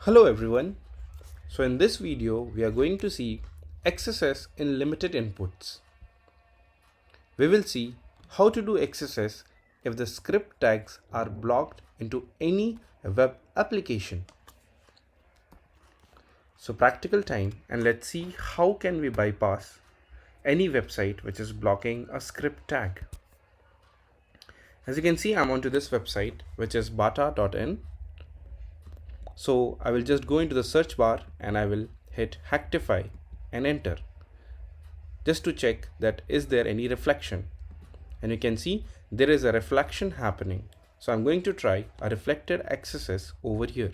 Hello everyone. So in this video we are going to see XSS in limited inputs. We will see how to do XSS if the script tags are blocked into any web application. So practical time, and let's see how can we bypass any website which is blocking a script tag. As you can see, I'm onto this website which is bata.in. So I will just go into the search bar and I will hit Hacktify and enter just to check that is there any reflection, and you can see there is a reflection happening. So I'm going to try a reflected XSS over here.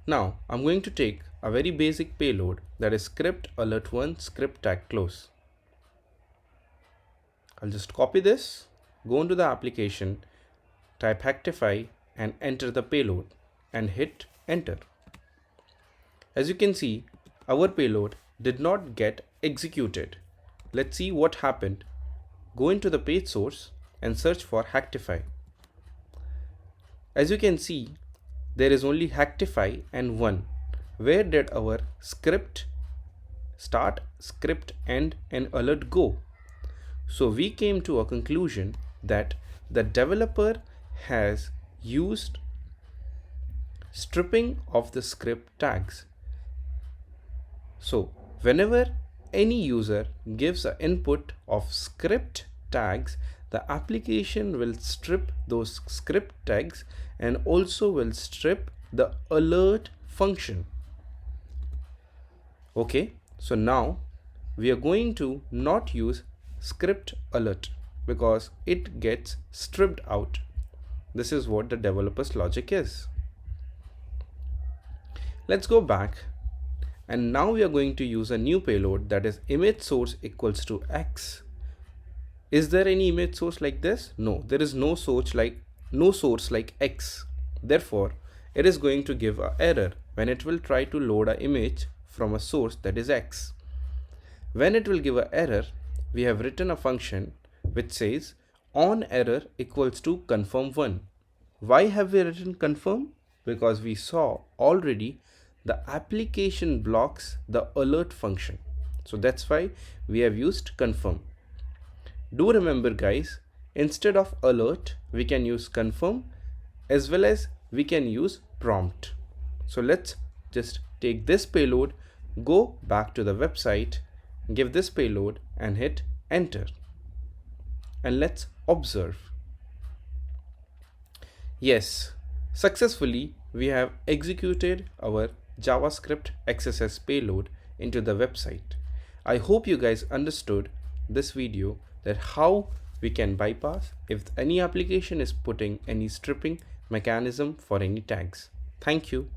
Now I'm going to take a very basic payload, that is script alert1 script tag close. I'll just copy this, go into the application, type Hacktify and enter the payload and hit enter. As you can see, our payload did not get executed. Let's see what happened. Go into the page source and search for Hacktify. As you can see, there is only Hacktify and 1. Where did our script start, script end and alert go? So we came to a conclusion that the developer has used stripping of the script tags. So whenever any user gives an input of script tags, the application will strip those script tags and also will strip the alert function. Okay, so now we are going to not use script alert because it gets stripped out. This is what the developer's logic is. Let's go back, and now we are going to use a new payload, that is image source equals to X. Is there any image source like this? No, there is no source like X. Therefore, it is going to give an error when it will try to load an image from a source that is X. When it will give an error, we have written a function which says on error equals to confirm 1. Why have we written confirm? Because we saw already the application blocks the alert function. So that's why we have used confirm. Do remember guys, instead of alert, we can use confirm as well as we can use prompt. So let's just take this payload, go back to the website, give this payload and hit enter. And let's observe. Yes, successfully we have executed our JavaScript XSS payload into the website. I hope you guys understood this video, that how we can bypass if any application is putting any stripping mechanism for any tags. Thank you.